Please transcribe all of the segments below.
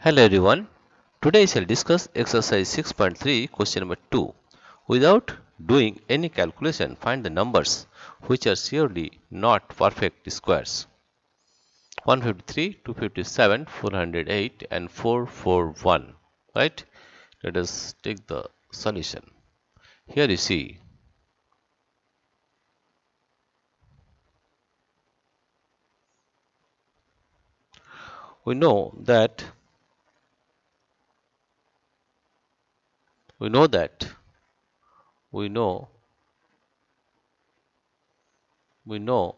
Hello everyone. Today I shall discuss exercise 6.3 question number 2. Without doing any calculation, find the numbers which are surely not perfect squares. 153, 257, 408 and 441. Right? Let us take the solution. Here you see we know that we know that we know we know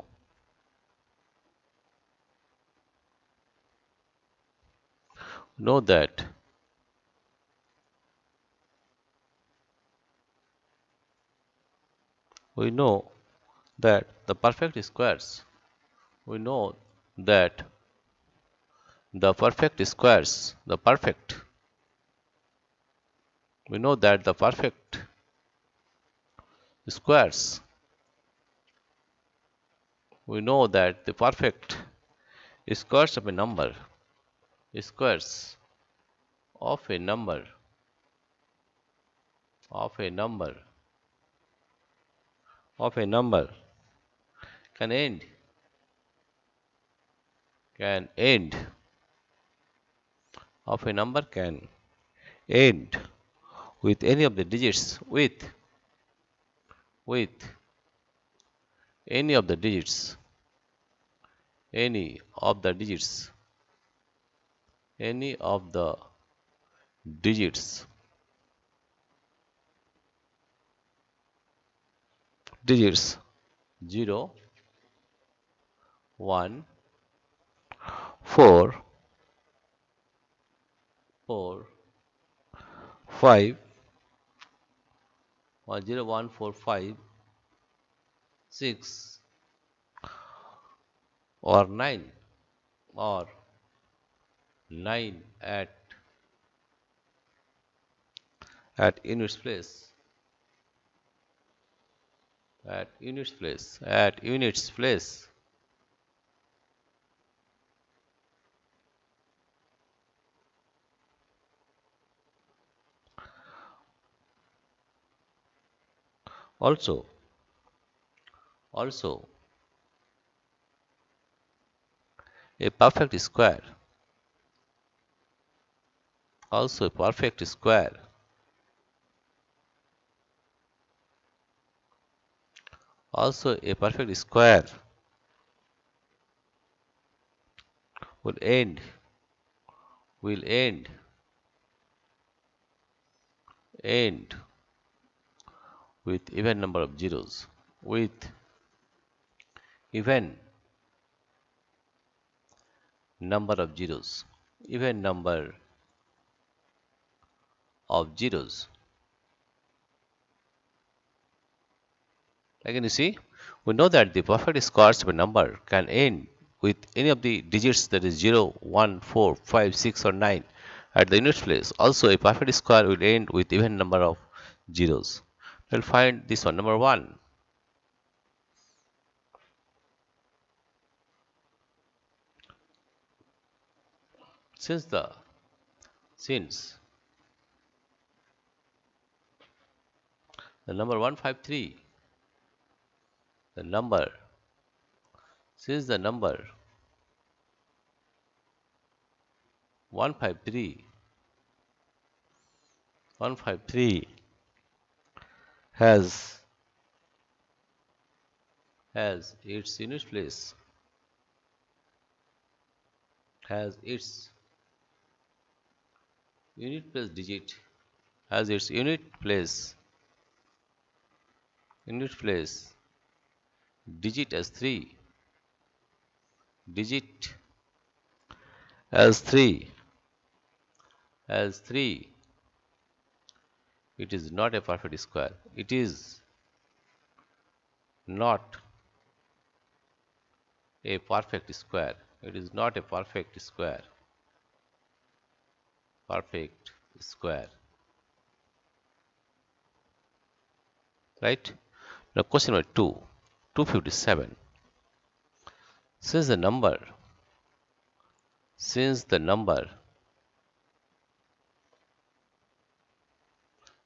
know that we know that the perfect squares we know that the perfect squares we know that the perfect squares we know that the perfect squares of a number squares of a number of a number of a number can end of a number can end with any of the digits with any of the digits any of the digits any of the digits digits 0 1 4 4 5 or 0 1 4 5 6 or 9 or 9 at units place at units place. Also a perfect square also a perfect square also a perfect square will end will end with even number of zeros with even number of zeros even number of zeros. Again, you see, we know that the perfect squares of a number can end with any of the digits, that is 0, 1, 4, 5, 6 or 9 at the unit place. Also, a perfect square will end with even number of zeros. We'll find this one, number 1. Since the number 153, the number since the number 153 has its unit place has its unit place digit has its unit place digit as 3 digit as 3 as 3, it is not a perfect square. It is not a perfect square. It is not a perfect square. Perfect square. Right? Now question number 2. 257. Since the number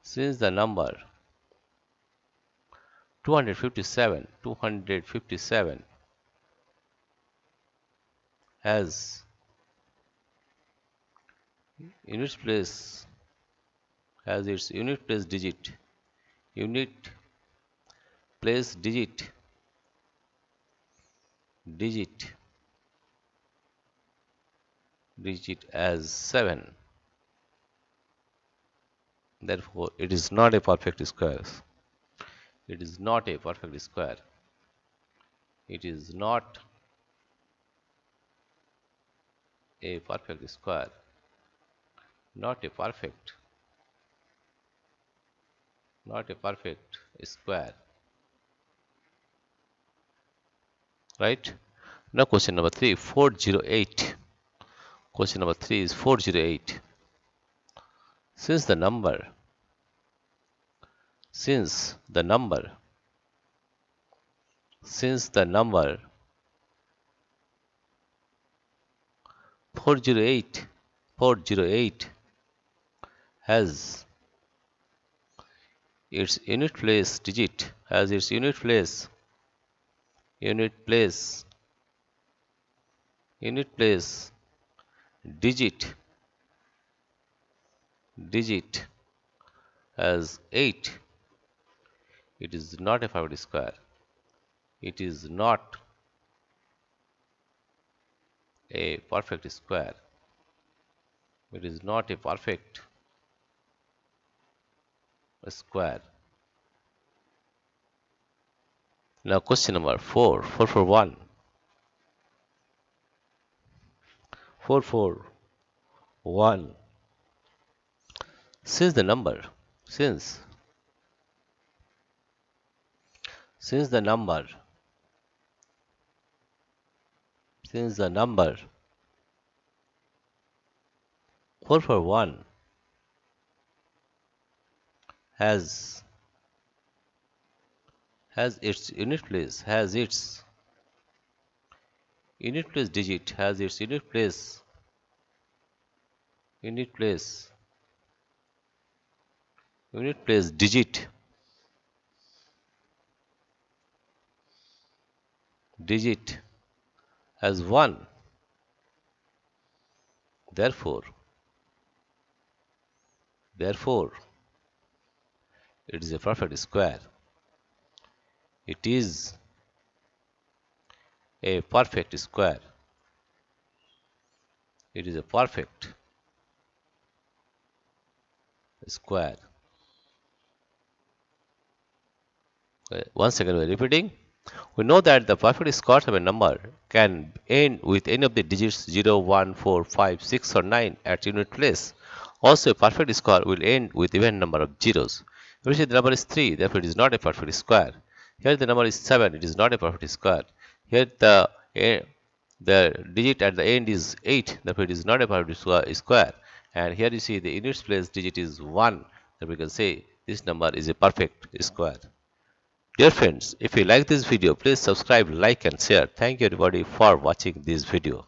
since the number 257 has unit place has its unit place unit place digit as 7, therefore it is not a perfect square. It is not a perfect square. It is not a perfect square. Not a perfect square. Right? Now question number 3, 408. Question number 3 is 408. Since the number since the number 408 has its unit place unit place digit as 8, it is not a perfect square. It is not a perfect square. It is not a perfect square. Now question number 441. 441. Since the number since the number 441 has its unit place digit has its unit place digit as 1, therefore it is a perfect square. It is a perfect square. It is a perfect square. Once again we are repeating. We know that the perfect squares of a number can end with any of the digits 0, 1, 4, 5, 6 or 9 at unit place. Also a perfect square will end with even number of zeros. If we say the number is 3, therefore it is not a perfect square. Here the number is 7, it is not a perfect square. Here the digit at the end is 8, therefore it is not a perfect square. And here you see the unit place digit is 1, then we can say this number is a perfect square. Dear friends, if you like this video, please subscribe, like and share. Thank you everybody for watching this video.